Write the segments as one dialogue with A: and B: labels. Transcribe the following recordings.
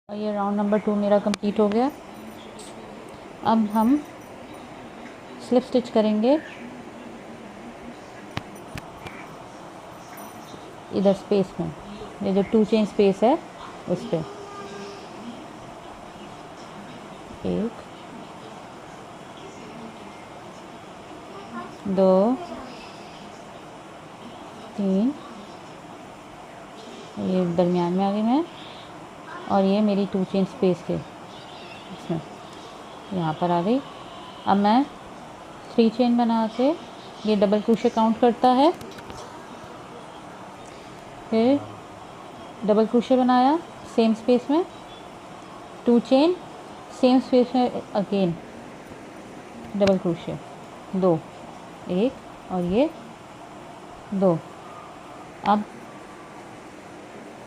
A: और ये round number 2 मेरा कंप्लीट हो गया। अब हम स्लिप स्टिच करेंगे इधर स्पेस में, ये जो 2 चेन स्पेस है उस पर 1 2 3, ये दरमियान में आ गई मैं, और ये मेरी 2 चेन स्पेस के इसमें यहाँ पर आ गई। अब मैं 3 चेन बना के ये डबल क्रोशे काउंट करता है, फिर डबल क्रोशे बनाया सेम स्पेस में, 2 चेन सेम स्पेस में अगेन डबल क्रोशे 2, 1 और ये 2। अब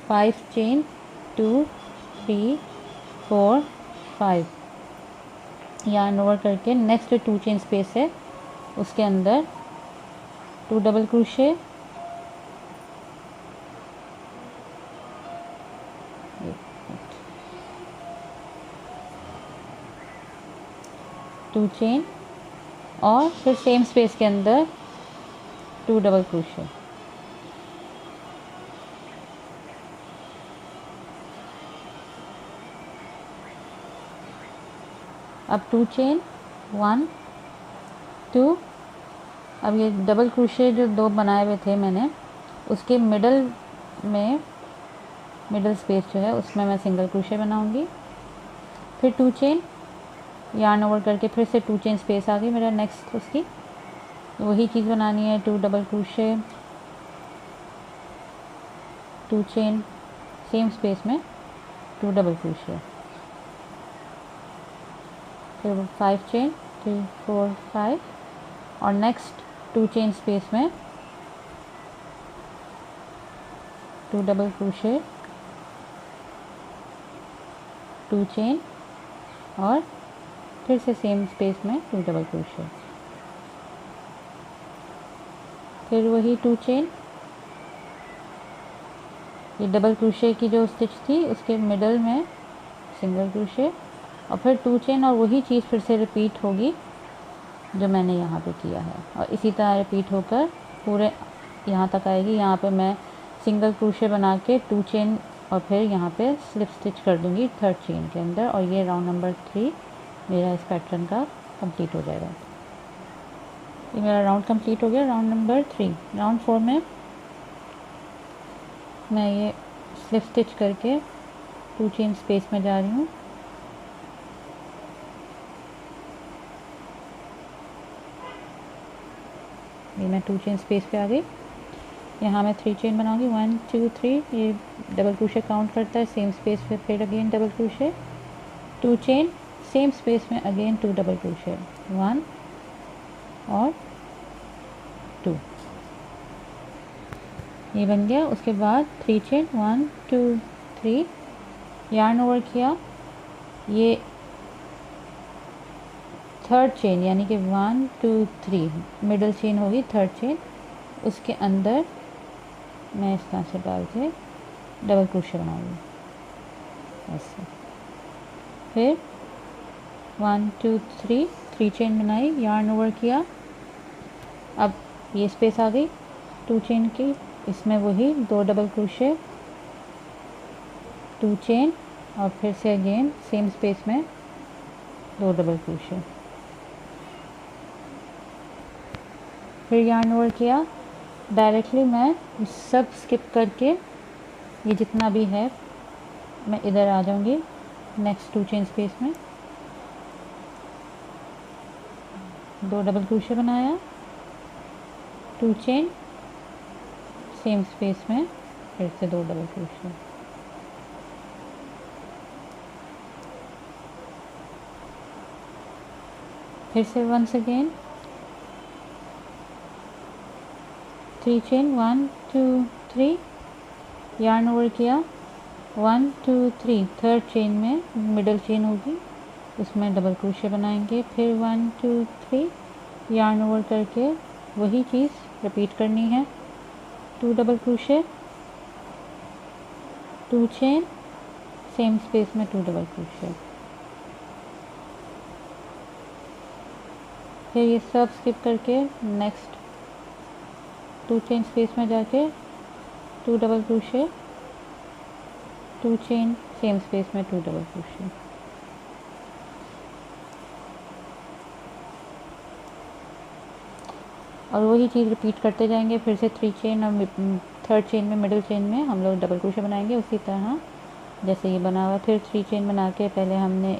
A: 5 चेन 2 3 4 5 यार्न ओवर करके नेक्स्ट 2 चेन स्पेस है उसके अंदर 2 डबल क्रोशे, 2 चेन और फिर सेम स्पेस के अंदर 2 डबल क्रोशे। अब 2 चेन 1 2, अब ये डबल क्रोशे जो 2 बनाए हुए थे मैंने उसके मिडल में, मिडल स्पेस जो है उसमें मैं सिंगल क्रोशे बनाऊंगी, फिर 2 चेन यार्न ओवर करके फिर से 2 चेन स्पेस आ गई मेरा नेक्स्ट, उसकी वही चीज़ बनानी है, 2 double crochet 2 chain same space में 2 डबल क्रोशे, फिर 5 चेन 3 4 5 और नेक्स्ट 2 चेन स्पेस में 2 डबल क्रोशे 2 चेन और फिर से सेम स्पेस में 2 डबल क्रोशे, फिर वही 2 चेन, ये डबल क्रोशे की जो स्टिच थी उसके मिडल में सिंगल क्रोशे और फिर 2 चेन, और वही चीज़ फिर से रिपीट होगी जो मैंने यहाँ पे किया है, और इसी तरह रिपीट होकर पूरे यहाँ तक आएगी। यहाँ पे मैं सिंगल क्रोशे बना के 2 चेन और फिर यहाँ पे स्लिप स्टिच कर दूँगी 3rd चेन के अंदर, और ये राउंड नंबर 3 मेरा इस पैटर्न का कंप्लीट हो जाएगा। ये मेरा राउंड कंप्लीट हो गया, राउंड नंबर 3। राउंड 4 में मैं ये स्लिप स्टिच करके 2 चेन स्पेस में जा रही हूँ, ये मैं 2 चेन स्पेस पे आ गई। यहाँ मैं 3 चेन बनाऊंगी 1 2 3, ये डबल क्रोशे काउंट करता है सेम स्पेस पे, फिर again double crochet 2 chain same space में अगेन 2 डबल क्रोशे 1 और 2, ये बन गया। उसके बाद 3 चेन 1 2 3 यार्न ओवर किया, ये 3rd चेन यानी कि 1 2 3 मिडल चेन होगी 3rd चेन, उसके अंदर मैं इस तरह से डाल के डबल क्रोशे बनाऊंगी ऐसे, फिर 1 2 3 3 चेन बनाई, यार्न ओवर किया, अब ये स्पेस आ गई 2 चेन की, इसमें वही 2 डबल क्रोशे 2 चेन और फिर से अगेन सेम स्पेस में 2 डबल क्रोशे, फिर यार्न ओवर किया। डायरेक्टली मैं सब स्किप करके ये जितना भी है मैं इधर आ जाऊंगी नेक्स्ट 2 चेन स्पेस में, 2 डबल क्रोशे बनाया 2 चेन सेम स्पेस में फिर से 2 डबल क्रोशे, फिर से once again 3 chain 1 2 3 yarn over किया 1 2 3 3rd चेन में मिडल चेन होगी उसमें डबल क्रोशे बनाएंगे, फिर 1 2 3 यार्न ओवर करके वही चीज़ रिपीट करनी है, 2 double crochet 2 chain same space में 2 डबल क्रोशे। फिर ये सब स्किप करके नेक्स्ट 2 चेन स्पेस में जाके 2 double crochet, 2 chain, same space में 2 डबल क्रोशे। और वही चीज़ रिपीट करते जाएंगे। फिर से 3 चेन और थर्ड चेन में, मिडिल चेन में हम लोग डबल क्रोशे बनाएंगे उसी तरह जैसे ये बना हुआ। फिर 3 चेन बना के पहले हमने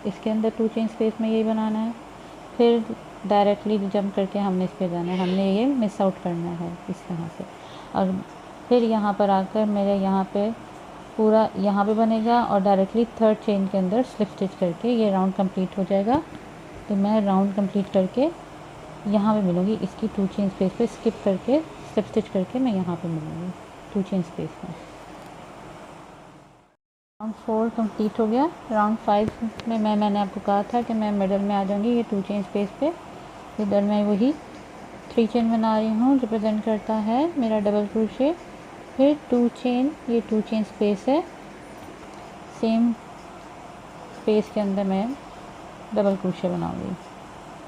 A: इसके अंदर 2 चेन स्पेस में यही बनाना है, फिर डायरेक्टली जंप करके हमने इस पे जाना है, हमने ये मिस आउट करना है इस तरह से। और फिर यहाँ पर आकर मेरे यहाँ पे पूरा यहाँ पे बनेगा और डायरेक्टली थर्ड चेन के अंदर स्लिप स्टिच करके ये राउंड कंप्लीट हो जाएगा। तो मैं राउंड कंप्लीट करके यहाँ पे मिलूँगी, इसकी 2 चेन स्पेस पे स्किप करके स्लिप स्टिच करके मैं यहाँ पे मिलूँगी 2 चेन स्पेस में। राउंड 4 कंप्लीट हो गया। राउंड 5 में मैंने आपको कहा था कि मैं मिडल में आ जाऊँगी ये 2 चेन स्पेस पे। इधर मैं वही 3 चेन बना रही हूँ, रिप्रेजेंट करता है मेरा डबल क्रोशे। फिर 2 चेन, ये 2 चेन स्पेस है, सेम स्पेस के अंदर मैं डबल क्रोशे बनाऊँगी।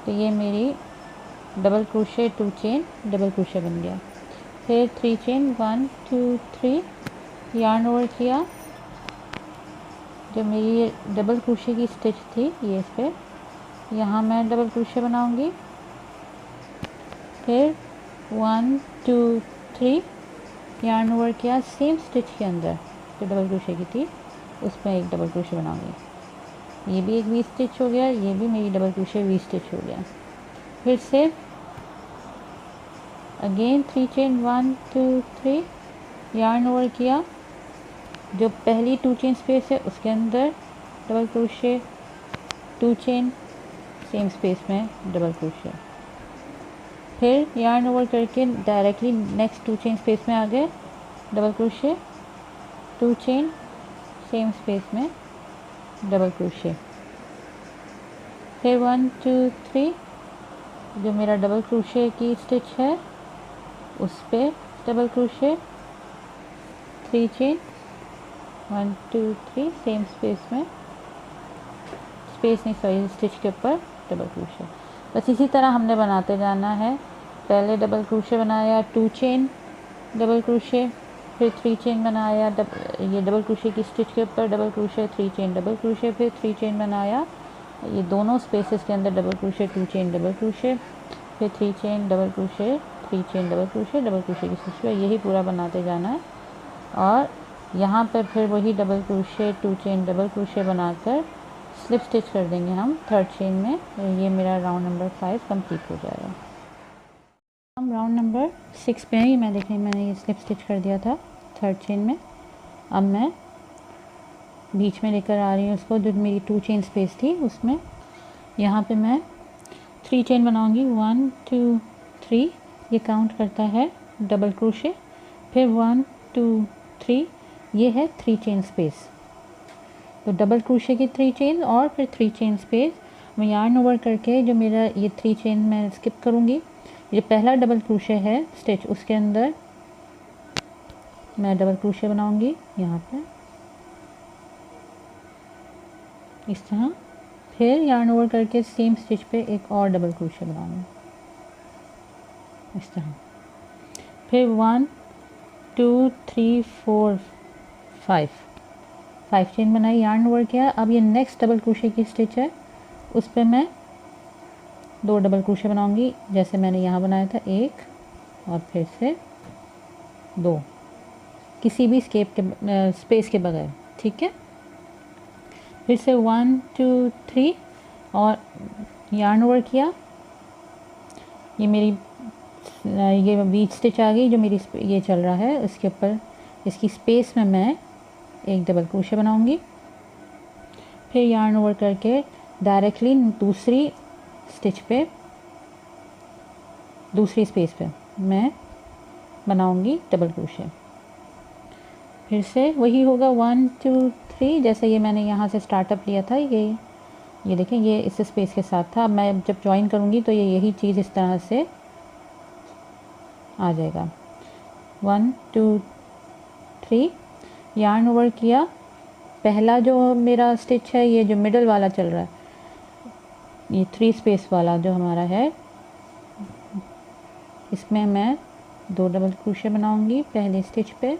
A: तो ये मेरी double crochet 2 chain double crochet बन गया। फिर 3 चेन 1 2 3 यार्न ओवर किया। जो मेरी ये डबल क्रोशे की स्टिच थी ये इस पे, यहाँ मैं डबल क्रोशे बनाऊंगी। फिर 1 2 3 यार्न ओवर किया, सेम स्टिच के अंदर जो डबल क्रोशे की थी उस पर एक डबल क्रोशे बनाऊंगी। ये भी एक वी स्टिच हो गया, ये भी मेरी डबल क्रोशे वी स्टिच हो गया। फिर से अगेन 3 चेन 1 2 3 यार्न ओवर किया। जो पहली 2 चेन स्पेस है उसके अंदर double crochet, 2 chain, same space में डबल क्रोशे। फिर यार्न ओवर करके डायरेक्टली नेक्स्ट 2 चेन स्पेस में आ गए, double crochet, 2 chain, same space में डबल क्रोशे। फिर 1 2 3 जो मेरा डबल क्रोशे की स्टिच है उस पे double crochet, 3 chain, 1 2 3 same space में, स्पेस नहीं सॉरी स्टिच के ऊपर डबल क्रोशे। बस इसी तरह हमने बनाते जाना है। पहले डबल क्रोशे बनाया, 2 चेन डबल क्रोशे, फिर 3 चेन बनाया, ये डबल क्रोशे की स्टिच के ऊपर double crochet, 3 chain double crochet, फिर 3 चेन बनाया, ये दोनों स्पेसेस के अंदर double crochet, 2 chain double crochet, फिर 3 chain double crochet, 3 chain double crochet, double crochet की स्टिच पे यही पूरा बनाते जाना है। और यहाँ पर फिर वही double crochet, 2 chain double crochet बनाकर स्लिप स्टिच कर देंगे हम थर्ड चेन में। ये मेरा राउंड नंबर 5 कंप्लीट हो जाएगा। हम राउंड नंबर 6 पे हैं। मैं देखें मैंने ये स्लिप स्टिच कर दिया था थर्ड चेन में। अब मैं बीच में लेकर आ रही हूँ उसको, जो मेरी 2 चेन स्पेस थी उसमें यहाँ पे मैं 3 चेन बनाऊँगी। 1 2 3 ये काउंट करता है डबल क्रोशे। फिर 1 2 3 ये है 3 चेन स्पेस। तो डबल क्रोशे की 3 चेन और फिर 3 चेन स्पेस मैं यार्न ओवर करके जो मेरा ये 3 चेन मैं स्किप करूँगी। ये पहला डबल क्रोशे है स्टिच, उसके अंदर मैं डबल क्रोशे बनाऊँगी यहाँ पे इस तरह। फिर यार्न ओवर करके सेम स्टिच पे एक और डबल क्रोशे बनाऊँगी इस तरह। फिर 1 2 3 4 5 चेन बनाई, यार्न ओवर किया। अब ये नेक्स्ट डबल क्रोशे की स्टिच है उस पर मैं 2 डबल क्रोशे बनाऊंगी जैसे मैंने यहाँ बनाया था, 1 और फिर से 2, किसी भी स्पेस के बगैर, ठीक है। फिर से 1 2 3 और यार्न ओवर किया। ये मेरी ये बीच स्टिच आ गई जो मेरी ये चल रहा है, इसके ऊपर इसकी स्पेस में मैं एक डबल क्रोशे बनाऊंगी। फिर यार्न ओवर करके डायरेक्टली दूसरी स्टिच पे, दूसरी स्पेस पे मैं बनाऊंगी डबल क्रोशे। फिर से वही होगा 1 2 3 जैसे ये मैंने यहाँ से स्टार्टअप लिया था। ये देखें ये इस स्पेस के साथ था। अब मैं जब ज्वाइन करूँगी तो ये यही चीज़ इस तरह से आ जाएगा। 1 2 3 यार्न ओवर किया, पहला जो मेरा स्टिच है, ये जो मिडल वाला चल रहा है, ये 3 स्पेस वाला जो हमारा है, इसमें मैं 2 डबल क्रोशे बनाऊंगी पहले स्टिच पे।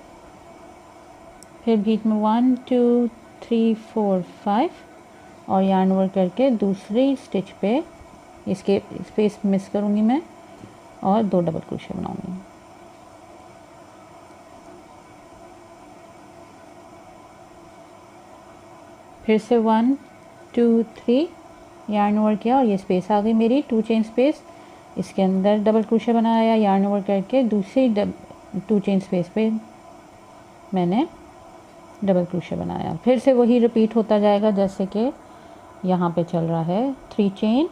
A: फिर बीच में 1 2 3 4 5 और यार्न ओवर करके दूसरी स्टिच पे इसके स्पेस मिस करूंगी मैं और 2 डबल क्रोशे बनाऊंगी। फिर से 1 2 3 यार्न ओवर किया और ये स्पेस आ गई मेरी 2 चेन स्पेस। इसके अंदर डबल क्रोशे बनाया, यार्न ओवर करके दूसरी 2 चेन स्पेस पे मैंने डबल क्रोशे बनाया। फिर से वही रिपीट होता जाएगा जैसे कि यहाँ पे चल रहा है। 3 चेन,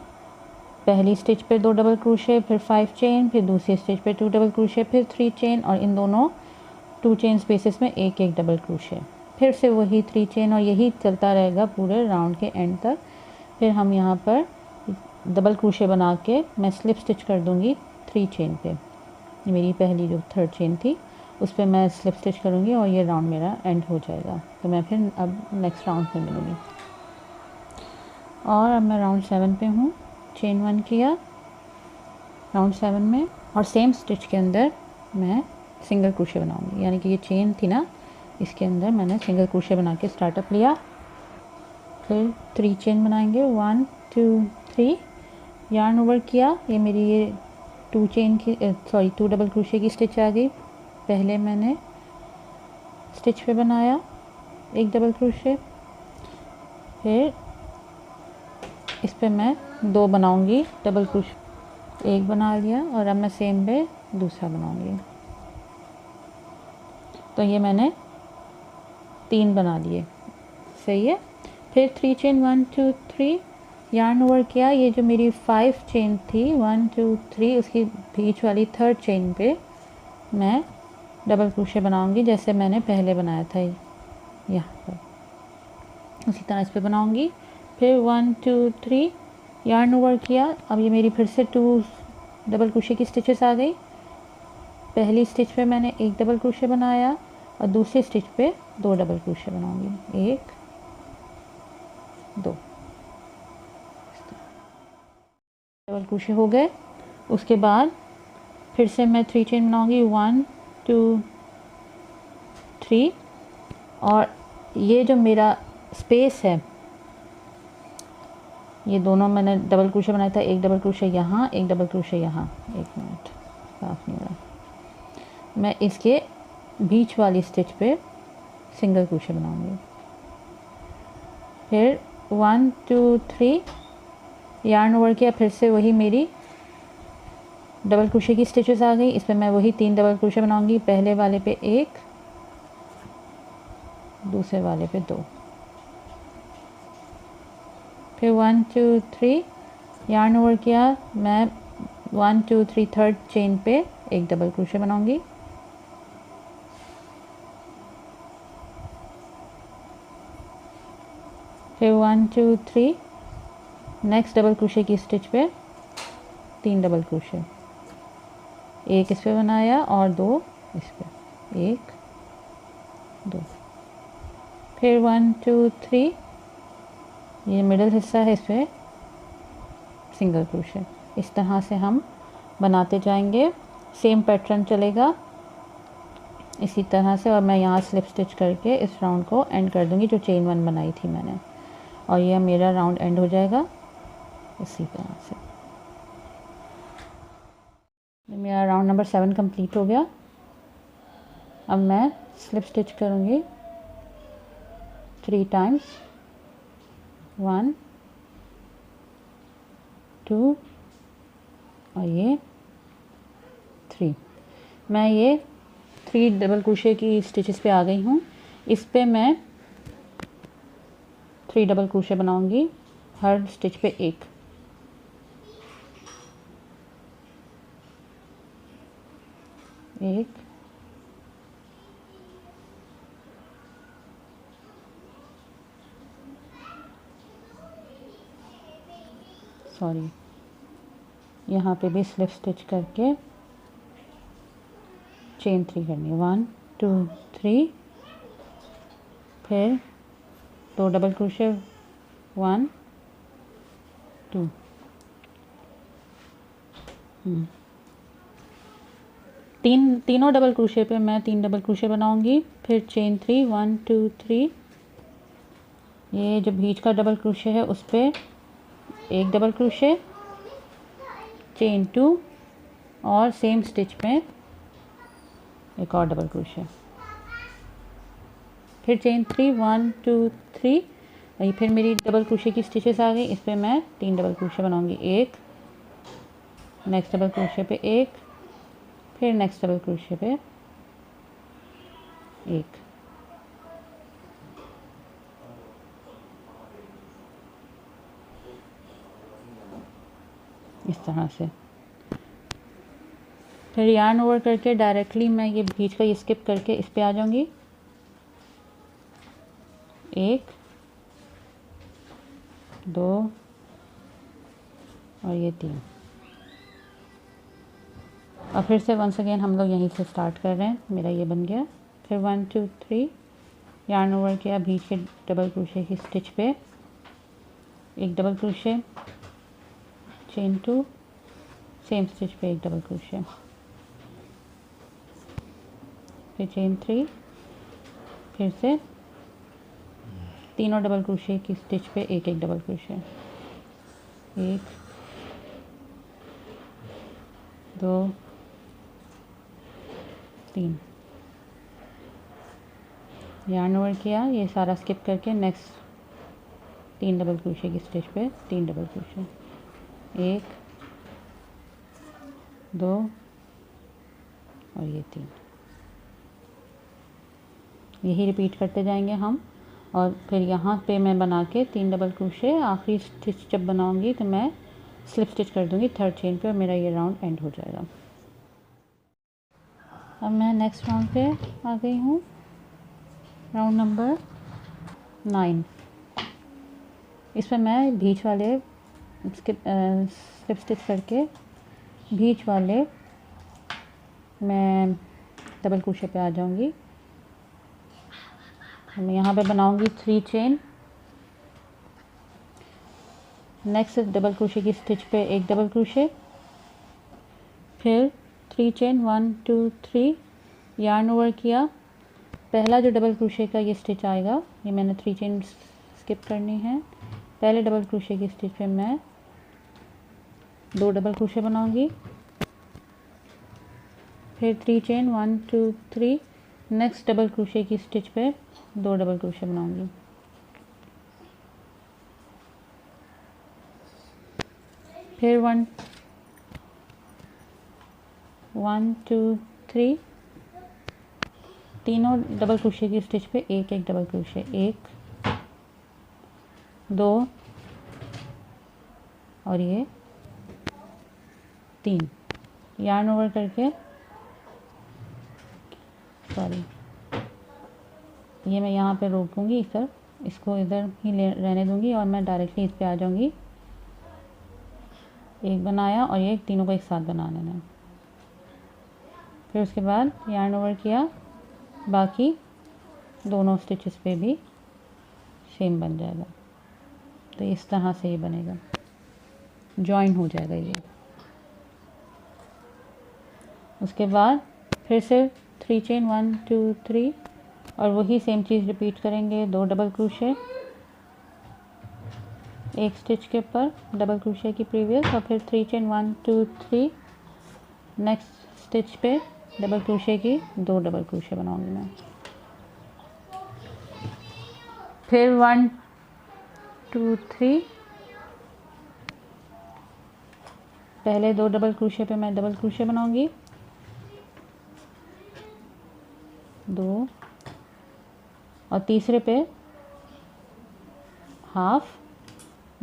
A: पहली स्टिच पे 2 डबल क्रोशे, फिर 5 चेन, फिर दूसरी स्टिच पे 2 डबल क्रोशे, फिर 3 चेन और इन दोनों 2 चेन स्पेसेस में एक एक डबल क्रोशे। फिर से वही 3 चेन और यही चलता रहेगा पूरे राउंड के एंड तक। फिर हम यहाँ पर डबल क्रोशे बना के मैं स्लिप स्टिच कर दूँगी 3 चेन पे। मेरी पहली जो 3rd चेन थी उस पर मैं स्लिप स्टिच करूँगी और ये राउंड मेरा एंड हो जाएगा। तो मैं फिर अब नेक्स्ट राउंड में मिलूँगी। और अब मैं राउंड 7 पे हूँ। चेन 1 किया राउंड 7 में और सेम स्टिच के अंदर मैं सिंगल क्रोशे बनाऊँगी, यानी कि ये चेन थी ना, इसके अंदर मैंने सिंगल क्रोशे बना के स्टार्टअप लिया। फिर 3 चेन बनाएंगे, 1 2 3 यार्न ओवर किया। ये मेरी ये 2 चेन की 2 डबल क्रोशे की स्टिच आ गई। पहले मैंने स्टिच पे बनाया एक डबल क्रोशे, फिर इस पे मैं 2 बनाऊंगी डबल क्रोशे, एक बना लिया और अब मैं सेम पे दूसरा बनाऊंगी। तो ये मैंने 3 बना लिए, सही है। फिर 3 चेन 1 2 3 यार्न ओवर किया। ये जो मेरी 5 चेन थी 1 2 3 उसकी बीच वाली 3rd चेन पे मैं डबल क्रोशे बनाऊंगी जैसे मैंने पहले बनाया था यहाँ पर, उसी तरह इस पे बनाऊंगी। फिर 1 2 3 यार्न ओवर किया। अब ये मेरी फिर से 2 डबल क्रोशे की स्टिचेस आ गई। पहली स्टिच पे मैंने एक डबल क्रोशे बनाया और दूसरी स्टिच पे 2 डबल क्रोशे बनाऊंगी, 1 2 डबल क्रोशे हो गए। उसके बाद फिर से मैं 3 चेन बनाऊंगी, 1 2 3 और ये जो मेरा स्पेस है, ये दोनों मैंने डबल क्रोशे बनाया था, एक डबल क्रोशे यहाँ, एक डबल क्रोशे यहाँ। 1 मिनट, साफ नहीं हो रहा। मैं इसके बीच वाली स्टिच पे सिंगल क्रोशे बनाऊंगी। फिर 1 2 3 यार्न ओवर किया। फिर से वही मेरी डबल क्रोशे की स्टिचेस आ गई। इस पर मैं वही 3 डबल क्रोशे बनाऊंगी, पहले वाले पे 1, दूसरे वाले पे 2। फिर 1 2 3 यार्न ओवर किया। मैं 1 2 3 3rd चेन पे एक डबल क्रोशे बनाऊंगी। फिर 1 2 3 नेक्स्ट डबल क्रोशे की स्टिच पे 3 डबल क्रोशे, एक इस पे बनाया और 2 इस पे, 1 2। फिर 1 2 3 ये मिडल हिस्सा है, इस पे सिंगल क्रोशे। इस तरह से हम बनाते जाएंगे, सेम पैटर्न चलेगा इसी तरह से। और मैं यहाँ स्लिप स्टिच करके इस राउंड को एंड कर दूँगी जो चेन 1 बनाई थी मैंने, और यह मेरा राउंड एंड हो जाएगा इसी तरह से। मेरा राउंड नंबर 7 कंप्लीट हो गया। अब मैं स्लिप स्टिच करूँगी 3 टाइम्स, 1 2 और ये 3। मैं ये 3 डबल क्रोशे की स्टिचेस पे आ गई हूँ। इस पे मैं 3 डबल क्रोशे बनाऊंगी, हर स्टिच पे एक। एक, सॉरी, यहाँ पे भी स्लिप स्टिच करके चेन 3 करनी है, 1 2 3, फिर तो डबल क्रोशे 1 2 तीनों डबल क्रोशे पे मैं 3 डबल क्रोशे बनाऊंगी। फिर चेन 3 1 2 3, ये जो बीच का डबल क्रोशे है उस पर एक डबल क्रोशे, चेन 2 और सेम स्टिच में एक और डबल क्रोशे, फिर चेन 3 1 2 3। वही फिर मेरी डबल क्रोशे की स्टिचेस आ गई। इस पर मैं 3 डबल क्रोशे बनाऊंगी, एक, नेक्स्ट डबल क्रोशे पे एक, फिर नेक्स्ट डबल क्रोशे पे एक। इस तरह से फिर यार्न ओवर करके डायरेक्टली मैं ये बीच का ये स्किप करके इस पे आ जाऊंगी, एक, दो और ये 3। और फिर से वंस अगेन हम लोग यहीं से स्टार्ट कर रहे हैं। मेरा ये बन गया। फिर 1 2 3 यार्न ओवर किया, बीच के डबल क्रोशे की स्टिच पे एक double crochet, chain 2, same stitch पे एक डबल क्रोशे, फिर चेन 3, फिर से तीनों डबल क्रोशे की स्टिच पे एक एक डबल क्रोशे, एक, दो, 3। यार्न ओवर किया, ये सारा स्किप करके नेक्स्ट 3 डबल क्रोशे की स्टिच पे 3 डबल क्रोशे, एक, दो और ये 3। यही रिपीट करते जाएंगे हम। और फिर यहाँ पे मैं बना के 3 डबल क्रोशे, आखिरी स्टिच जब बनाऊंगी तो मैं स्लिप स्टिच कर दूंगी थर्ड चेन पे और मेरा ये राउंड एंड हो जाएगा। अब मैं नेक्स्ट राउंड पे आ गई हूँ, राउंड नंबर 9। इस पर मैं बीच वाले स्लिप स्टिच करके बीच वाले मैं डबल क्रोशे पे आ जाऊंगी। मैं यहाँ पे बनाऊंगी 3 चेन, नेक्स्ट डबल क्रोशे की स्टिच पे एक डबल क्रोशे, फिर 3 चेन 1 2 3, यार्न ओवर किया। पहला जो डबल क्रोशे का ये स्टिच आएगा, ये मैंने 3 चेन स्किप करनी है। पहले डबल क्रोशे की स्टिच पे मैं 2 डबल क्रोशे बनाऊंगी, फिर 3 चेन 1 2 3, नेक्स्ट डबल क्रोशे की स्टिच पे 2 डबल क्रोशे बनाऊंगी, फिर 1 2 3, तीनों डबल क्रोशे की स्टिच पे एक एक डबल क्रोशे, एक, दो और ये 3। यार्न ओवर करके, सॉरी, ये मैं यहाँ पे रोकूंगी सर, इसको इधर ही रहने दूंगी और मैं डायरेक्टली इस पे आ जाऊंगी। एक बनाया और ये तीनों को एक साथ बना लेना है। फिर उसके बाद यार्न ओवर किया, बाकी दोनों स्टिचेस पे भी सेम बन जाएगा। तो इस तरह से ये बनेगा, जॉइन हो जाएगा ये। उसके बाद फिर से 3 चेन 1 2 3 और वही सेम चीज़ रिपीट करेंगे। 2 डबल क्रोशे एक स्टिच के ऊपर डबल क्रोशे की प्रीवियस, और फिर 3 चेन 1 2 3, नेक्स्ट स्टिच पे डबल क्रोशे की 2 डबल क्रोशे बनाऊंगी मैं। फिर 1 2 3, पहले 2 डबल क्रोशे पे मैं डबल क्रोशे बनाऊंगी, 2 और तीसरे पे हाफ,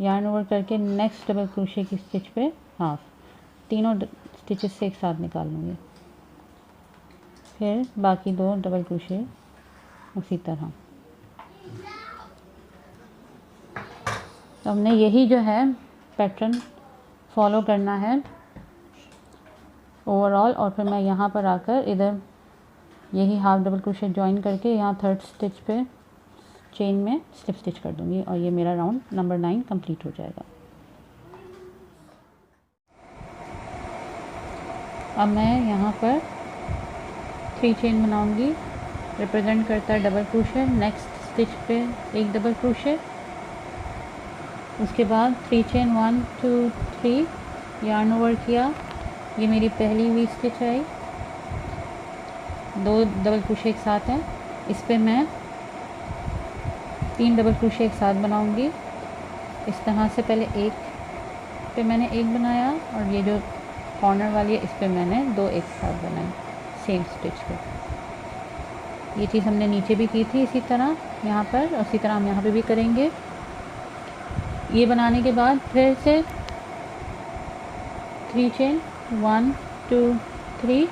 A: यार्न ओवर करके नेक्स्ट डबल क्रोशे की स्टिच पे हाफ, तीनों स्टिचेस से एक साथ निकाल लूँगी। फिर बाकी 2 डबल क्रोशे उसी तरह। तो हमने यही जो है पैटर्न फॉलो करना है ओवरऑल। और फिर मैं यहाँ पर आकर इधर यही हाफ डबल क्रोशे ज्वाइन करके यहाँ थर्ड स्टिच पे चेन में स्लिप स्टिच कर दूँगी और ये मेरा राउंड नंबर 9 कंप्लीट हो जाएगा। अब मैं यहाँ पर 3 चेन बनाऊँगी, रिप्रेजेंट करता है डबल क्रोशे। नेक्स्ट स्टिच पे एक डबल क्रोशे, उसके बाद 3 चेन 1 2 3 यार्न ओवर किया। ये मेरी पहली वी स्टिच आई, 2 डबल क्रोशे एक साथ हैं। इस पे मैं 3 डबल क्रोशे एक साथ बनाऊंगी। इस तरह से पहले एक पे मैंने एक बनाया और ये जो कॉर्नर वाली है इस पे मैंने 2 एक साथ बनाई सेम स्टिच पे। ये चीज़ हमने नीचे भी की थी इसी तरह यहाँ पर, और इसी तरह हम यहाँ पे भी करेंगे। ये बनाने के बाद फिर से 3 चेन 1 2 3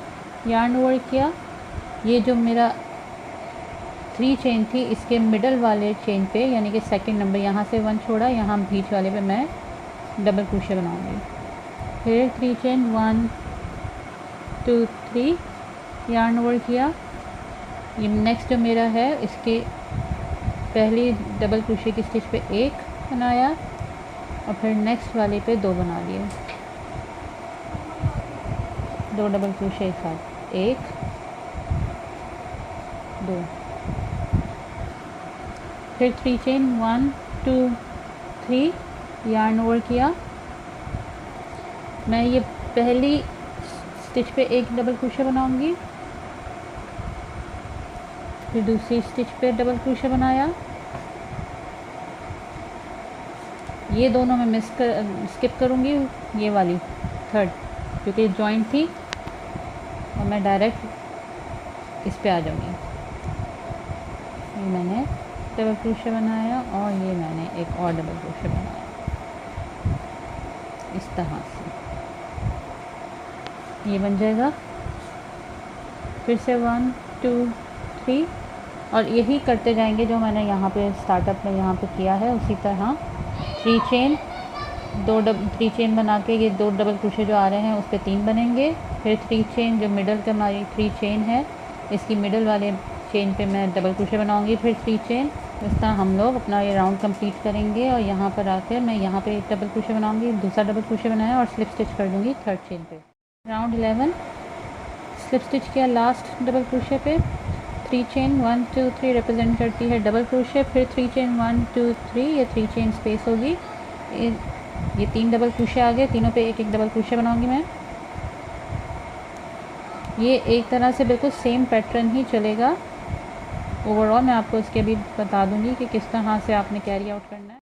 A: यार्न ओवर किया। ये जो मेरा 3 चेन थी इसके मिडल वाले चेन पे, यानी कि सेकंड नंबर, यहाँ से 1 छोड़ा, यहाँ बीच वाले पे मैं डबल क्रोशे बनाऊंगी। फिर 3 चेन 1 2 3 यार्न ओवर किया। ये नेक्स्ट जो मेरा है इसके पहली डबल क्रोशे की स्टिच पे एक बनाया और फिर नेक्स्ट वाले पे 2 बना लिए, 2 डबल क्रोशे एक साथ, 1 2। फिर 3 चेन 1 2 3 यार्न ओवर किया। मैं ये पहली स्टिच पे एक डबल क्रोशे बनाऊंगी, फिर दूसरी स्टिच पे डबल क्रोशे बनाया। ये दोनों मैं स्किप करूंगी, ये वाली थर्ड क्योंकि जॉइंट थी और मैं डायरेक्ट इस पे आ जाऊंगी। ये मैंने डबल क्रोशे बनाया और ये मैंने एक और डबल क्रोशे बनाया इस तरह से, ये बन जाएगा। फिर से 1 2 3 और यही करते जाएंगे जो मैंने यहाँ पे स्टार्टअप में यहाँ पे किया है। उसी तरह 3 चेन 3 चेन बना के ये 2 डबल क्रोशे जो आ रहे हैं उस पर 3 बनेंगे। फिर 3 चेन जो मिडल का हमारी 3 चेन है इसकी मिडल वाले चेन पे मैं डबल क्रोशे बनाऊंगी, फिर 3 चेन। इस तरह हम लोग अपना ये राउंड कंप्लीट करेंगे और यहाँ पर आकर मैं यहाँ पे एक डबल क्रोशे बनाऊंगी, दूसरा डबल क्रोशे बनाया और स्लिप स्टिच कर दूँगी थर्ड चेन पे। राउंड 11 स्लिप स्टिच किया लास्ट डबल क्रोशे पे, 3 चेन 1 2 3 रिप्रेजेंट करती है डबल क्रोशे, फिर 3 चेन 1 2 3 ये 3 चेन स्पेस होगी। ये 3 डबल क्रोशे आ गए, तीनों पे एक एक डबल क्रोशे बनाऊंगी मैं। ये एक तरह से बिल्कुल सेम पैटर्न ही चलेगा ओवरऑल। मैं आपको इसके भी बता दूंगी कि किस तरह से आपने कैरी आउट करना है।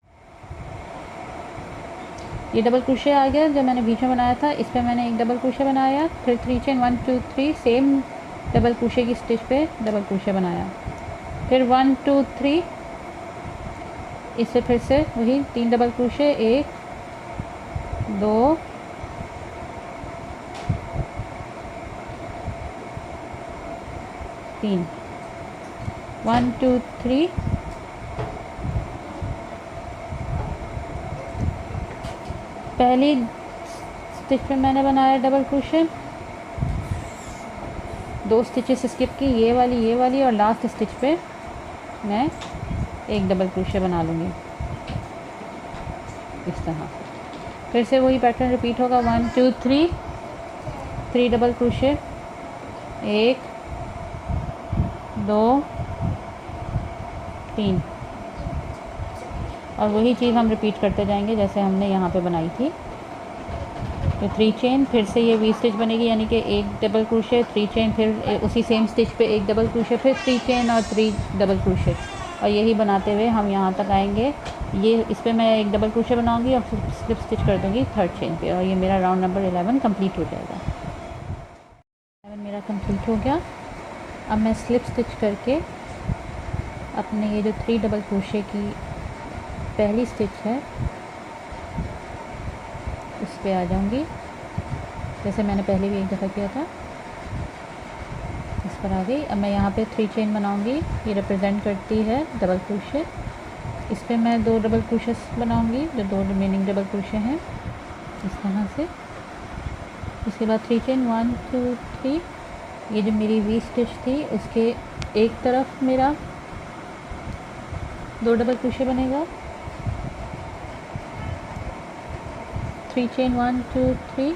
A: ये डबल क्रोशे आ गया जो मैंने बीच में बनाया था, इस पर मैंने एक डबल क्रोशे बनाया, फिर 3 चेन 1 2 3 सेम डबल क्रोशे की स्टिच पे डबल क्रोशे बनाया, फिर 1 2 3 इससे फिर से वही 3 डबल क्रोशे, 1 2 3 1 2 3 पहली स्टिच पे मैंने बनाया डबल क्रोशे, 2 स्टिचेस स्किप की, ये वाली और लास्ट स्टिच पे मैं एक डबल क्रोशे बना लूँगी इस तरह। फिर से वही पैटर्न रिपीट होगा, 1 2 3 डबल क्रोशे, 1 2 3 और वही चीज़ हम रिपीट करते जाएंगे जैसे हमने यहाँ पे बनाई थी। तो 3 चेन, फिर से ये वी स्टिच बनेगी यानी कि एक डबल क्रोशे, 3 चेन, फिर उसी सेम स्टिच पे एक डबल क्रोशे, फिर 3 चेन और 3 डबल क्रोशे और यही बनाते हुए हम यहाँ तक आएंगे। ये इस पर मैं एक डबल क्रोशे बनाऊंगी और फिर स्लिप स्टिच कर दूँगी थर्ड चेन पे और ये मेरा राउंड नंबर 11 कंप्लीट हो जाएगा। 11 मेरा कंप्लीट हो गया। अब मैं स्लिप स्टिच करके अपने ये जो 3 डबल क्रोशे की पहली स्टिच है उस पर आ जाऊंगी जैसे मैंने पहले भी एक दफ़ा किया था, इस पर आ गई। अब मैं यहाँ पे 3 चेन बनाऊंगी, ये रिप्रेजेंट करती है डबल क्रोशे। इस पर मैं 2 डबल क्रोशे बनाऊंगी जो 2 रिमेनिंग डबल क्रोशे हैं इस तरह से। उसके बाद 3 चेन 1 2 3 ये जो मेरी वी स्टिच थी उसके एक तरफ मेरा 2 डबल क्रोशे बनेगा, 3 चेन 1 2 3,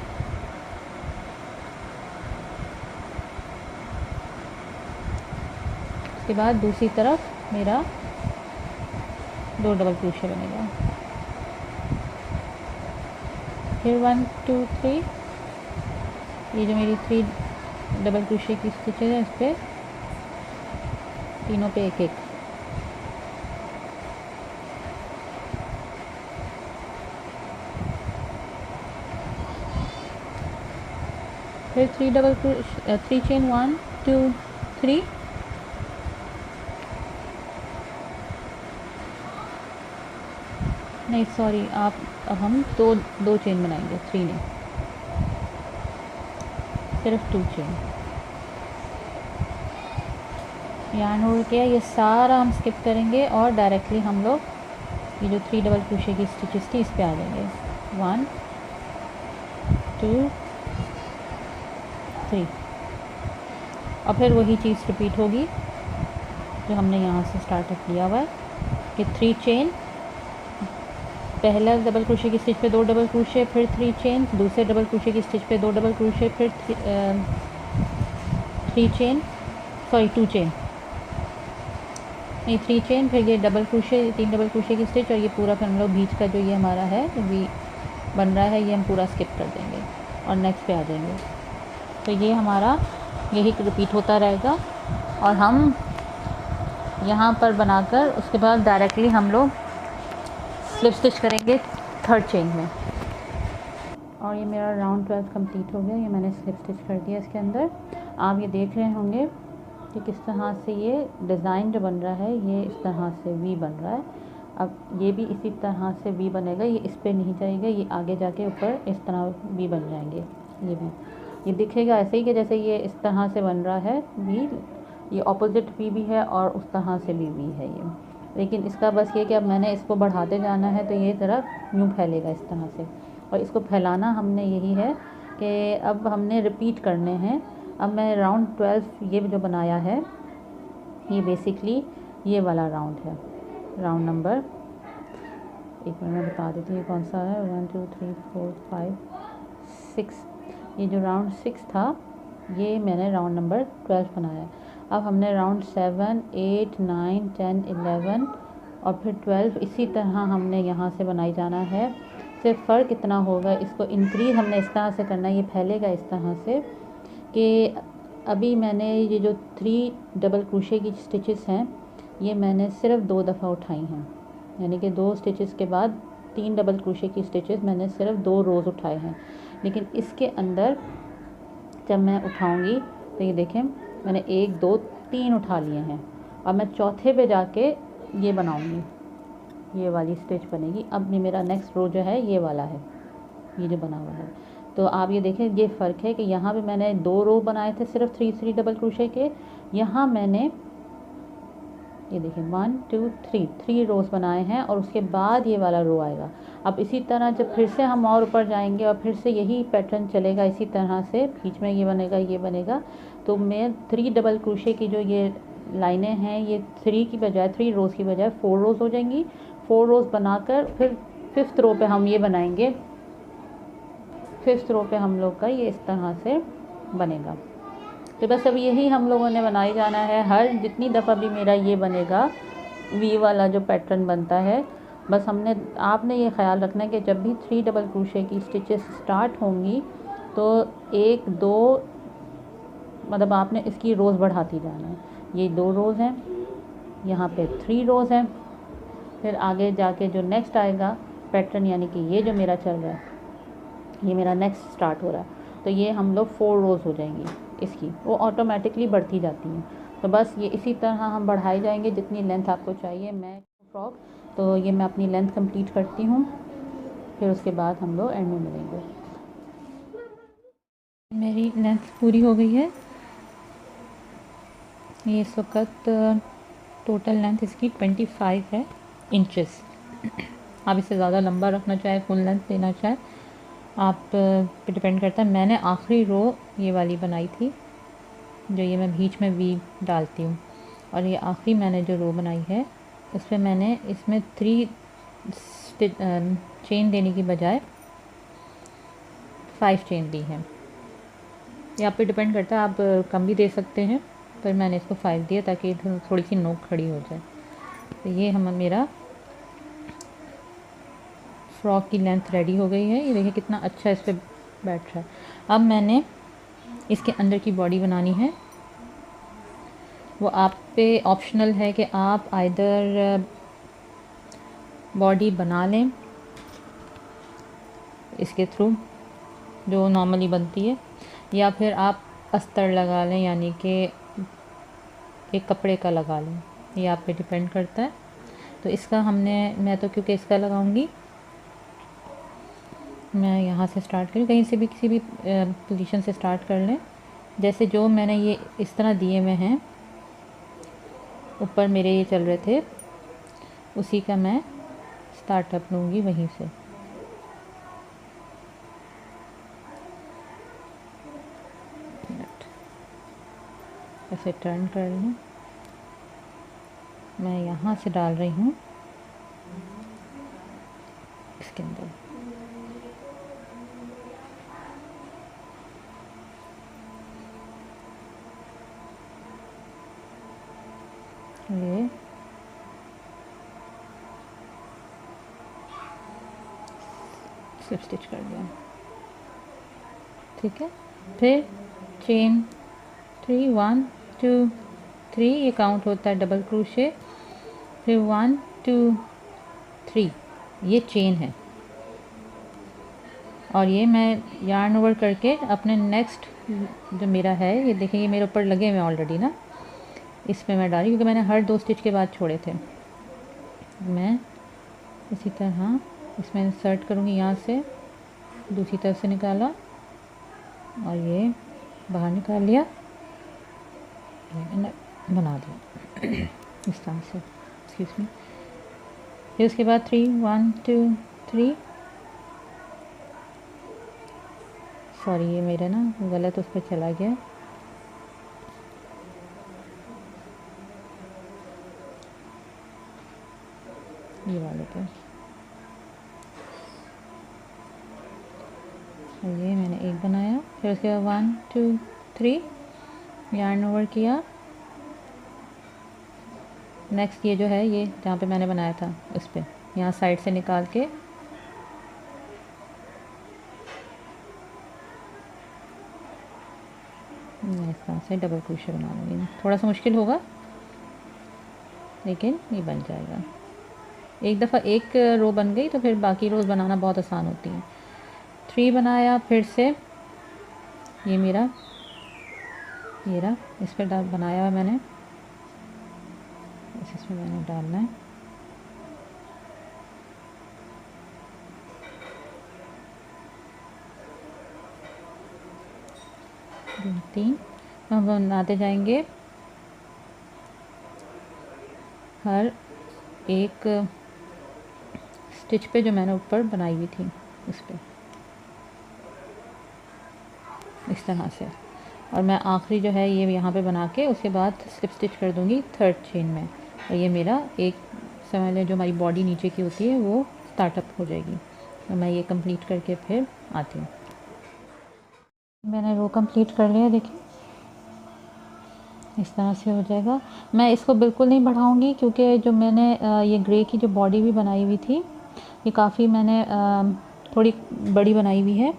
A: उसके बाद दूसरी तरफ मेरा 2 डबल क्रोशे बनेगा, फिर 1 2 3, ये जो मेरी 3 डबल क्रोशे की स्टिचेज है इस पर तीनों पे एक एक, फिर 3 चेन 1 2 3, नहीं सॉरी, अब हम दो चेन बनाएंगे, 3 नहीं, सिर्फ 2 चेन। यार्न होल्ड किया, ये सारा हम स्किप करेंगे और डायरेक्टली हम लोग ये जो 3 डबल क्रोशे की स्टिचेस थी इस पे आ जाएंगे, 1 2 3, और फिर वही चीज़ रिपीट होगी जो हमने यहाँ से स्टार्ट किया हुआ है कि 3 चेन, पहला डबल क्रोशे की स्टिच पे 2 डबल क्रोशे, फिर 3 चेन, दूसरे डबल क्रोशे की स्टिच पे 2 डबल क्रोशे, फिर 3 चेन, सॉरी 2 चेन नहीं 3 चेन, फिर ये डबल क्रोशे, 3 डबल क्रोशे की स्टिच, और ये पूरा फिर हम लोग बीच का जो ये हमारा है वी बन रहा है ये हम पूरा स्किप कर देंगे और नेक्स्ट पे आ जाएंगे। तो ये हमारा यही रिपीट होता रहेगा और हम यहाँ पर बनाकर उसके बाद डायरेक्टली हम लोग स्लिप स्टिच करेंगे 3rd चेन में। और ये मेरा राउंड 12 कंप्लीट हो गया, ये मैंने स्लिप स्टिच कर दिया इसके अंदर। आप ये देख रहे होंगे कि किस तरह से ये डिज़ाइन जो बन रहा है ये इस तरह से वी बन रहा है। अब ये भी इसी तरह से वी बनेगा, ये इस पर नहीं जाएगा, ये आगे जाके ऊपर इस तरह वी बन जाएंगे। ये भी ये दिखेगा ऐसे ही कि जैसे ये इस तरह से बन रहा है वी, ये ऑपोजिट वी भी है और उस तरह से भी वी है ये, लेकिन इसका बस ये कि अब मैंने इसको बढ़ाते जाना है तो ये तरफ यूँ फैलेगा इस तरह से, और इसको फैलाना हमने यही है कि अब हमने रिपीट करने हैं। अब मैं राउंड 12 ये जो बनाया है ये बेसिकली ये वाला राउंड है, राउंड नंबर, एक मिनट में बता देती हूँ कौन सा है, 1 2 3 4 5 6, ये जो राउंड 6 था ये मैंने राउंड नंबर 12 बनाया। अब हमने राउंड 7 8 9 10 11 और फिर 12 इसी तरह हमने यहाँ से बनाई जाना है। सिर्फ फ़र्क इतना होगा, इसको इंक्रीज़ हमने इस तरह से करना है, ये फैलेगा इस तरह से कि अभी मैंने ये जो 3 डबल क्रोशे की स्टिचेस हैं ये मैंने सिर्फ 2 दफ़ा उठाई हैं, यानी कि 2 स्टिचेस के बाद 3 डबल क्रोशे की स्टिचेस मैंने सिर्फ 2 रोज़ उठाए हैं। लेकिन इसके अंदर जब मैं उठाऊंगी तो ये देखें मैंने 1 2 3 उठा लिए हैं और मैं चौथे पे जाके ये बनाऊंगी, ये वाली स्टिच बनेगी। अब ये मेरा नेक्स्ट रो जो है ये वाला है, ये जो बना हुआ है। तो आप ये देखें ये फ़र्क है कि यहाँ पे मैंने 2 रो बनाए थे सिर्फ 3 डबल क्रोशे के, यहाँ मैंने ये देखें 1 2 3 रोज़ बनाए हैं और उसके बाद ये वाला रो आएगा। अब इसी तरह जब फिर से हम और ऊपर जाएंगे और फिर से यही पैटर्न चलेगा इसी तरह से, बीच में ये बनेगा ये बनेगा, तो मैं 3 डबल क्रोशे की जो ये लाइनें हैं ये 3 की बजाय 3 रोज़ की बजाय 4 रोज़ हो जाएंगी। 4 रोज़ बनाकर फिर 5th रो पे हम ये बनाएंगे, 5th रो पे हम लोग का ये इस तरह से बनेगा। तो बस अब यही हम लोगों ने बनाई जाना है, हर जितनी दफ़ा भी मेरा ये बनेगा वी वाला जो पैटर्न बनता है, बस आपने ये ख्याल रखना है कि जब भी 3 डबल क्रोशे की स्टिचेस स्टार्ट होंगी तो 1 2 मतलब आपने इसकी रोज़ बढ़ाती जाना है। ये 2 रोज़ हैं, यहाँ पे 3 रोज़ हैं, फिर आगे जाके जो नेक्स्ट आएगा पैटर्न यानी कि ये जो मेरा चल रहा है ये मेरा नेक्स्ट स्टार्ट हो रहा है, तो ये हम लोग 4 रोज़ हो जाएंगी इसकी, वो ऑटोमेटिकली बढ़ती जाती हैं। तो बस ये इसी तरह हम बढ़ाए जाएंगे जितनी लेंथ आपको चाहिए। मैं फ्रॉक तो ये मैं अपनी लेंथ कंप्लीट करती हूँ, फिर उसके बाद हम लोग एंड में मिलेंगे। मेरी लेंथ पूरी हो गई है, ये इस वक्त टोटल लेंथ इसकी 25 है इंचेस। आप इससे ज़्यादा लंबा रखना चाहे, फुल लेंथ लेना चाहे, आप पे डिपेंड करता है। मैंने आखिरी रो ये वाली बनाई थी जो ये मैं बीच में वी डालती हूँ, और ये आखिरी मैंने जो रो बनाई है इस पर मैंने इसमें 3 चेन देने की बजाय 5 चेन दी है। ये आप पे डिपेंड करता है, आप कम भी दे सकते हैं, पर मैंने इसको 5 दिया ताकि थोड़ी सी नोक खड़ी हो जाए। तो ये मेरा फ्रॉक की लेंथ रेडी हो गई है। ये देखिए कितना अच्छा इस पर बैठ रहा है। अब मैंने इसके अंदर की बॉडी बनानी है। वो आप पे ऑप्शनल है कि आप आइदर बॉडी बना लें इसके थ्रू जो नॉर्मली बनती है, या फिर आप अस्तर लगा लें, यानी कि एक कपड़े का लगा लें। ये आप पे डिपेंड करता है। तो इसका मैं तो क्योंकि इसका लगाऊंगी, मैं यहाँ से स्टार्ट करूँ, कहीं से भी किसी भी पोजीशन से स्टार्ट कर लें। जैसे जो मैंने ये इस तरह दिए हुए हैं, ऊपर मेरे ये चल रहे थे, उसी का मैं स्टार्टअप लूँगी वहीं से। ऐसे टर्न कर लूँ, मैं यहाँ से डाल रही हूँ इसके अंदर। ये स्लिप स्टिच कर दिया, ठीक है। फिर चेन 3 1 2 3, ये काउंट होता है डबल क्रोशे। फिर 1 2 3, ये चेन है। और ये मैं यार्न ओवर करके अपने नेक्स्ट जो मेरा है, ये देखिए ये मेरे ऊपर लगे हुए ऑलरेडी ना, इस पे मैं डाली क्योंकि मैंने हर 2 स्टिच के बाद छोड़े थे। मैं इसी तरह इसमें इंसर्ट करूँगी, यहाँ से दूसरी तरफ से निकाला और ये बाहर निकाल लिया, मैंने बना दिया इस तरह से। Excuse me. फिर उसके बाद 3 1 2 3, सॉरी ये मेरा ना गलत उस पर चला गया। ये वाले पे ये मैंने एक बनाया। फिर उसके बाद 1 2 3 यार्न ओवर किया। नेक्स्ट ये जो है, ये जहाँ पे मैंने बनाया था उस पर यहाँ साइड से निकाल के मैं इस तरह से डबल क्रोशे बना लूँगी। थोड़ा सा मुश्किल होगा लेकिन ये बन जाएगा। एक दफ़ा एक रो बन गई तो फिर बाकी रोज़ बनाना बहुत आसान होती है। 3 बनाया, फिर से ये मेरा ये रहा, इस पर बनाया हुआ मैंने, इसमें मैंने डालना है। तीन हम बनाते जाएंगे हर एक स्टिच पे जो मैंने ऊपर बनाई हुई थी उस पर, इस तरह से। और मैं आखिरी जो है ये यहाँ पे बना के उसके बाद स्लिप स्टिच कर दूँगी 3rd चेन में, और ये मेरा एक समझ लें जो हमारी बॉडी नीचे की होती है वो स्टार्टअप हो जाएगी। तो मैं ये कंप्लीट करके फिर आती हूँ। मैंने रो कंप्लीट कर लिया, देखिए इस तरह से हो जाएगा। मैं इसको बिल्कुल नहीं बढ़ाऊंगी क्योंकि जो मैंने ये ग्रे की जो बॉडी भी बनाई हुई थी, ये काफ़ी मैंने थोड़ी बड़ी बनाई हुई है,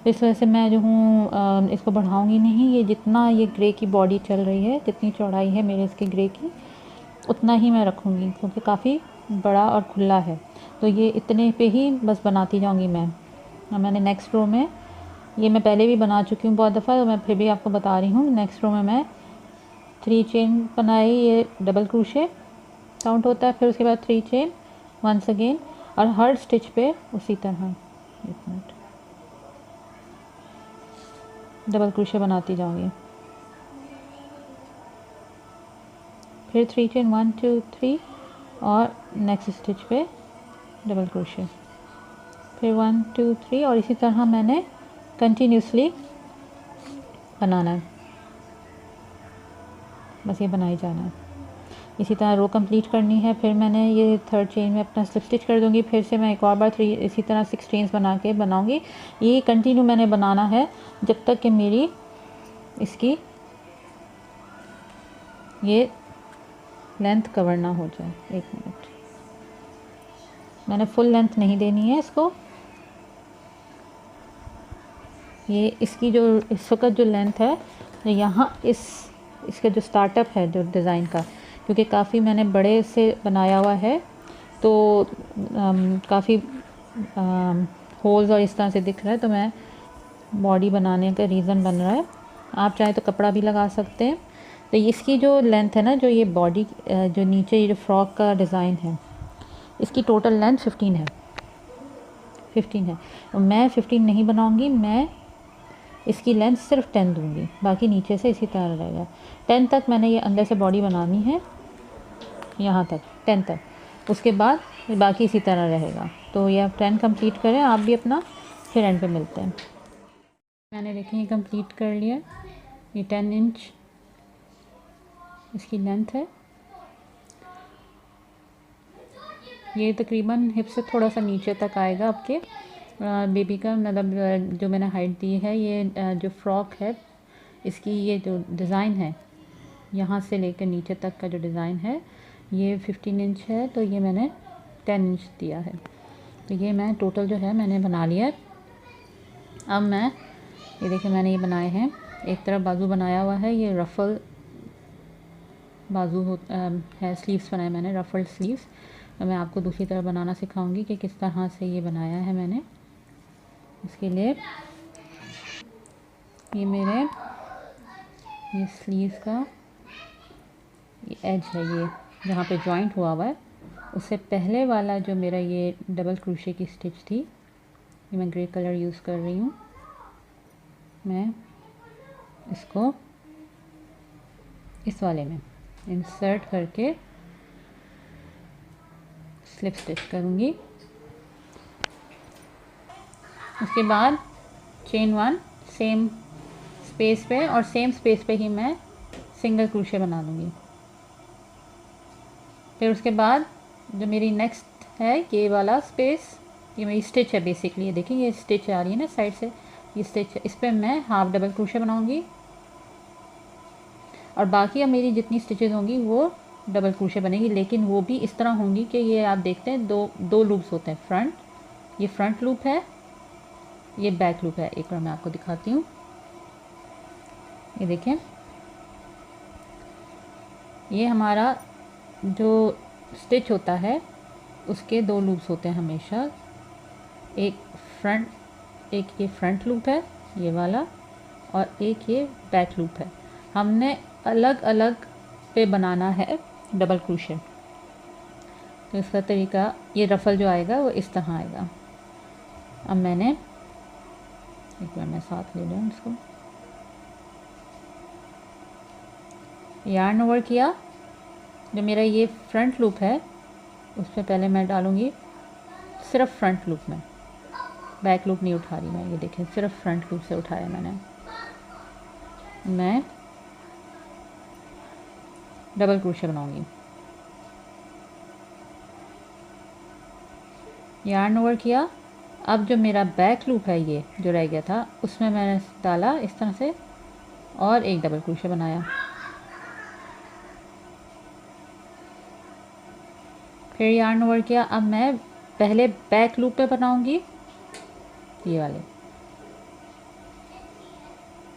A: इस वजह से मैं जो हूँ इसको बढ़ाऊंगी नहीं। ये जितना ये ग्रे की बॉडी चल रही है, जितनी चौड़ाई है मेरे इसके ग्रे की, उतना ही मैं रखूँगी क्योंकि काफ़ी बड़ा और खुला है। तो ये इतने पे ही बस बनाती जाऊँगी मैं। मैंने नेक्स्ट रो में, ये मैं पहले भी बना चुकी हूँ बहुत दफ़ा, तो मैं फिर भी आपको बता रही हूँ। नेक्स्ट रो में मैं 3 चेन बनाई, ये डबल क्रोशे काउंट होता है। फिर उसके बाद 3 चेन वंस अगेन, और हर स्टिच पे उसी तरह 1 मिनट डबल क्रोशे बनाती जाऊँगी। फिर 3 चेन 1 2 3 और नेक्स्ट स्टिच पे डबल क्रोशे, फिर 1 2 3, और इसी तरह मैंने कंटिन्यूसली बनाना है, बस ये बनाई जाना है। इसी तरह रो कंप्लीट करनी है। फिर मैंने ये थर्ड चेन में अपना स्लिप स्टिच कर दूँगी। फिर से मैं एक और बार 3 इसी तरह 6 चेन्स बना के बनाऊँगी। ये कंटिन्यू मैंने बनाना है जब तक कि मेरी इसकी ये लेंथ कवर ना हो जाए। 1 मिनट, मैंने फुल लेंथ नहीं देनी है इसको। ये इसकी जो इस वक्त जो लेंथ है यहाँ इसका जो स्टार्टअप है जो डिज़ाइन का, क्योंकि काफ़ी मैंने बड़े से बनाया हुआ है तो काफ़ी होल्स और इस तरह से दिख रहा है, तो मैं बॉडी बनाने का रीज़न बन रहा है। आप चाहे तो कपड़ा भी लगा सकते हैं। तो इसकी जो लेंथ है ना, जो ये बॉडी जो नीचे ये जो फ्रॉक का डिज़ाइन है, इसकी टोटल लेंथ 15 है। 15 है। मैं 15 नहीं बनाऊंगी, मैं इसकी लेंथ सिर्फ 10 दूंगी, बाकी नीचे से इसी तरह रहेगा। 10 तक मैंने ये अंदर से बॉडी बनानी है, यहाँ तक 10 तक। उसके बाद बाकी इसी तरह रहेगा। तो ये आप 10 कंप्लीट करें आप भी अपना, फिर एंड पे मिलते हैं। मैंने देखिए ये कंप्लीट कर लिया। ये 10 इंच इसकी लेंथ है। ये तकरीबन हिप से थोड़ा सा नीचे तक आएगा आपके बेबी का, मतलब जो मैंने हाइट दी है। ये जो फ्रॉक है इसकी ये जो डिज़ाइन है यहाँ से लेकर नीचे तक का जो डिज़ाइन है ये 15 इंच है, तो ये मैंने 10 इंच दिया है। तो ये मैं टोटल जो है मैंने बना लिया है। अब मैं ये देखिए मैंने ये बनाए हैं, एक तरफ बाजू बनाया हुआ है, ये रफ़ल बाजू है, स्लीव्स बनाए मैंने, रफ़ल्ड स्लीव्स। तो मैं आपको दूसरी तरफ बनाना सिखाऊंगी कि किस तरह से ये बनाया है मैंने। इसके लिए ये मेरे ये स्लीव्स का ये एज है, ये जहाँ पे जॉइंट हुआ हुआ है, उससे पहले वाला जो मेरा ये डबल क्रोशे की स्टिच थी, ये मैं ग्रे कलर यूज़ कर रही हूँ। मैं इसको इस वाले में इंसर्ट करके स्लिप स्टिच करूँगी। उसके बाद चेन 1 सेम स्पेस पे और सेम स्पेस पे ही मैं सिंगल क्रोशे बना लूँगी। फिर उसके बाद जो मेरी नेक्स्ट है ये वाला स्पेस, ये मेरी स्टिच है बेसिकली। ये देखिए ये स्टिच आ रही है ना साइड से, ये स्टिच है, इस पर मैं हाफ डबल क्रोशे बनाऊँगी और बाकी अब मेरी जितनी स्टिचेस होंगी वो डबल क्रोशे बनेगी, लेकिन वो भी इस तरह होंगी कि ये आप देखते हैं दो लूप्स होते हैं। फ्रंट, ये फ्रंट लूप है, ये बैक लूप है। एक बार मैं आपको दिखाती हूँ, ये देखें, ये हमारा जो स्टिच होता है उसके 2 लूप्स होते हैं हमेशा। एक ये फ्रंट लूप है ये वाला, और एक ये बैक लूप है। हमने अलग अलग पे बनाना है डबल क्रोशे। तो इसका तरीका, ये रफ़ल जो आएगा वो इस तरह आएगा। अब मैंने एक बार मैं साथ ले लूँ इसको, यार्न ओवर किया। जो मेरा ये फ्रंट लूप है उस पर पहले मैं डालूँगी सिर्फ फ्रंट लूप में, बैक लूप नहीं उठा रही मैं। ये देखें सिर्फ फ्रंट लूप से उठाया मैंने। मैं डबल क्रोशे बनाऊँगी, यार्न ओवर किया। अब जो मेरा बैक लूप है ये जो रह गया था उसमें मैंने डाला इस तरह से और एक डबल क्रोशे बनाया। फिर यार्न ओवर किया। अब मैं पहले बैक लूप पे बनाऊंगी ये वाले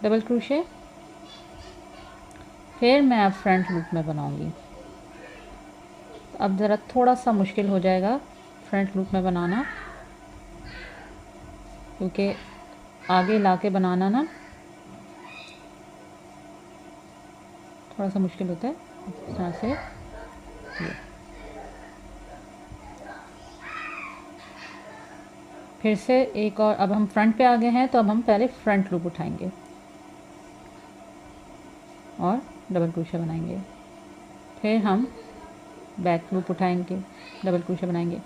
A: डबल क्रोशे, फिर मैं अब फ्रंट लूप में बनाऊंगी। अब ज़रा थोड़ा सा मुश्किल हो जाएगा फ्रंट लूप में बनाना, क्योंकि आगे लाके बनाना ना थोड़ा सा मुश्किल होता है। इस तरह से ये फिर से एक और, अब हम फ्रंट पे आ गए हैं तो अब हम पहले फ्रंट लूप उठाएंगे और डबल क्रोशे बनाएंगे, फिर हम बैक लूप उठाएंगे, डबल क्रोशे बनाएंगे।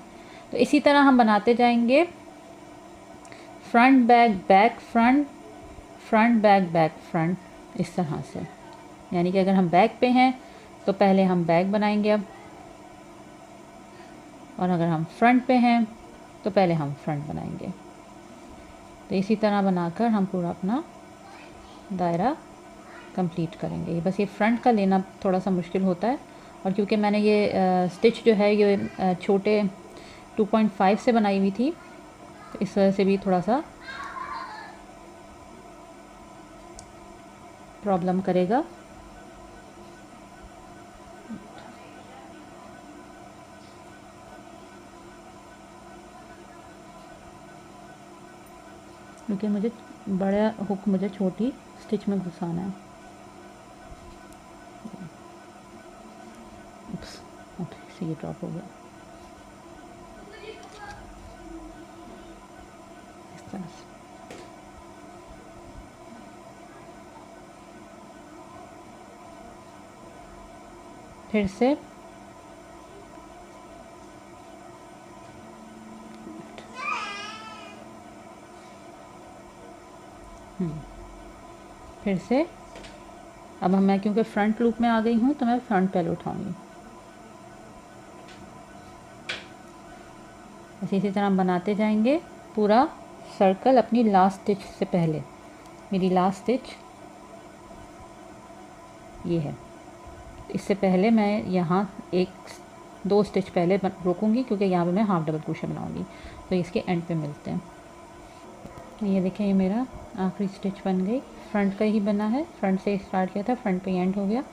A: तो इसी तरह हम बनाते जाएंगे, front back back front, front back back front, इस तरह से। यानी कि अगर हम बैक पे हैं तो पहले हम बैक बनाएंगे अब, और अगर हम फ्रंट पे हैं तो पहले हम फ्रंट बनाएंगे। तो इसी तरह बनाकर हम पूरा अपना दायरा कंप्लीट करेंगे। बस ये फ्रंट का लेना थोड़ा सा मुश्किल होता है, और क्योंकि मैंने ये स्टिच जो है ये छोटे 2.5 से बनाई हुई थी, तो इस वजह से भी थोड़ा सा प्रॉब्लम करेगा। क्योंकि मुझे बड़ा हुक मुझे छोटी स्टिच में घुसाना है। ओके, ये ड्रॉप हो गया। इस तरह से फिर से फिर से अब मैं क्योंकि फ्रंट लूप में आ गई हूँ तो मैं फ्रंट पहले उठाऊंगी। इसी तरह हम बनाते जाएंगे पूरा सर्कल अपनी लास्ट स्टिच से पहले। मेरी लास्ट स्टिच ये है, इससे पहले मैं यहाँ 1-2 स्टिच पहले रोकूंगी, क्योंकि यहाँ पे मैं हाफ डबल क्रोशे बनाऊंगी। तो इसके एंड पे मिलते हैं। ये देखें, ये मेरा आखिरी स्टिच बन गई, फ्रंट का ही बना है, फ्रंट से स्टार्ट किया था, फ्रंट पे एंड हो गया।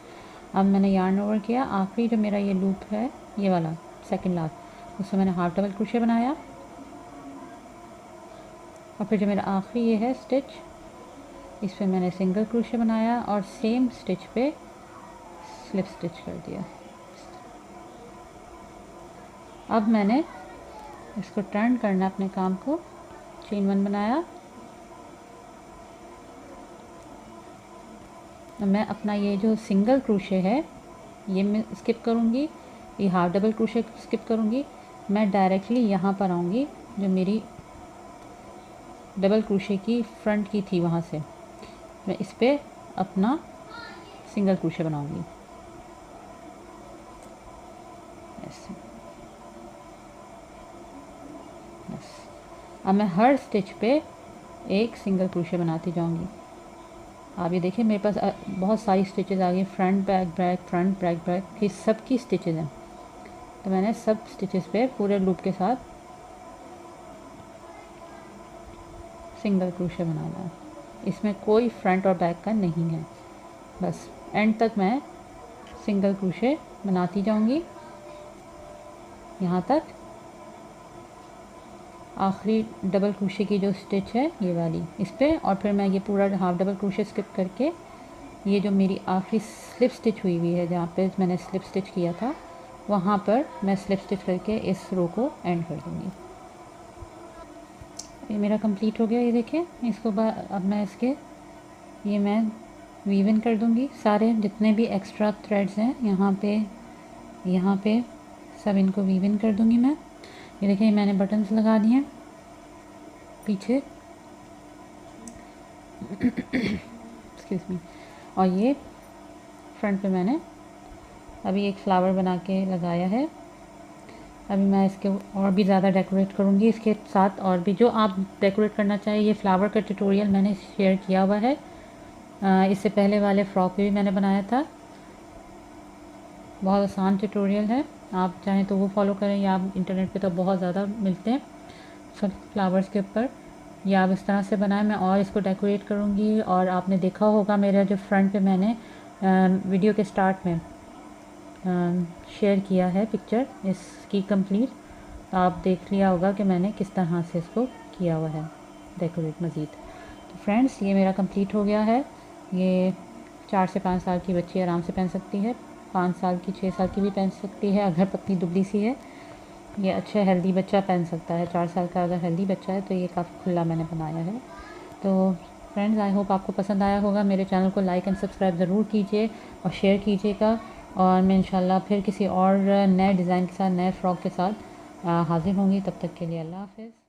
A: अब मैंने यार्न ओवर किया, आखिरी जो मेरा ये लूप है ये वाला सेकंड लास्ट, उसमें मैंने हाफ डबल क्रोशे बनाया, और फिर जो मेरा आखिरी ये है स्टिच, इस पर मैंने सिंगल क्रोशे बनाया और same stitch pay slip stitch कर दिया। अब मैंने इसको टर्न करना अपने काम को, चेन 1 बनाया। मैं अपना ये जो सिंगल क्रोशे है ये मैं स्किप करूँगी, ये हाफ डबल क्रोशे स्किप करूँगी। मैं डायरेक्टली यहाँ पर आऊँगी, जो मेरी डबल क्रोशे की फ्रंट की थी वहाँ से मैं इस पर अपना सिंगल क्रोशे बनाऊँगी ऐसे। बस अब मैं हर स्टिच पे एक सिंगल क्रोशे बनाती जाऊँगी। आप ये देखिए मेरे पास बहुत सारी स्टिचेस आ गई, front back back front back back, ये सब की स्टिचेस हैं। तो मैंने सब स्टिचेस पे पूरे लूप के साथ सिंगल क्रोशे बनाना है। इसमें कोई फ्रंट और बैक का नहीं है, बस एंड तक मैं सिंगल क्रोशे बनाती जाऊंगी यहाँ तक आखिरी डबल क्रोशे की जो स्टिच है ये वाली इस पर, और फिर मैं ये पूरा हाफ डबल क्रोशे स्किप करके ये जो मेरी आखिरी स्लिप स्टिच हुई हुई है जहाँ पे मैंने स्लिप स्टिच किया था वहाँ पर मैं स्लिप स्टिच करके इस रो को एंड कर दूँगी। ये मेरा कंप्लीट हो गया। ये देखिए इसको अब मैं इसके ये मैं वीव इन कर दूँगी, सारे जितने भी एक्स्ट्रा थ्रेड्स हैं यहाँ पे सब इनको वीव इन कर दूँगी मैं। ये देखिए मैंने बटन्स लगा दिए पीछे एक्सक्यूज मी, और ये फ्रंट पे मैंने अभी एक फ्लावर बना के लगाया है। अभी मैं इसके और भी ज़्यादा डेकोरेट करूँगी इसके साथ, और भी जो आप डेकोरेट करना चाहिए। ये फ्लावर का ट्यूटोरियल मैंने शेयर किया हुआ है, इससे पहले वाले फ्रॉक पे भी मैंने बनाया था। बहुत आसान ट्यूटोरियल है, आप चाहें तो वो फॉलो करें, या आप इंटरनेट पे तो बहुत ज़्यादा मिलते हैं सब फ्लावर्स के ऊपर, या आप इस तरह से बनाएं। मैं और इसको डेकोरेट करूँगी, और आपने देखा होगा मेरा जो फ्रंट पे मैंने वीडियो के स्टार्ट में शेयर किया है पिक्चर इसकी कंप्लीट, तो आप देख लिया होगा कि मैंने किस तरह से इसको किया हुआ है डेकोरेट मज़ीद। तो फ्रेंड्स ये मेरा कंप्लीट हो गया है। ये 4 से 5 साल की बच्ची आराम से पहन सकती है, 5 साल की 6 साल की भी पहन सकती है अगर पतली दुबली सी है। ये अच्छा हेल्दी बच्चा पहन सकता है, 4 साल का अगर हेल्दी बच्चा है तो ये काफ़ी खुला मैंने बनाया है। तो फ्रेंड्स आई होप आपको पसंद आया होगा। मेरे चैनल को लाइक एंड सब्सक्राइब ज़रूर कीजिए और शेयर कीजिएगा, और मैं इंशाल्लाह फिर किसी और नए डिज़ाइन के साथ नए फ्रॉक के साथ हाज़िर होंगी। तब तक के लिए अल्लाह हाफ़िज़।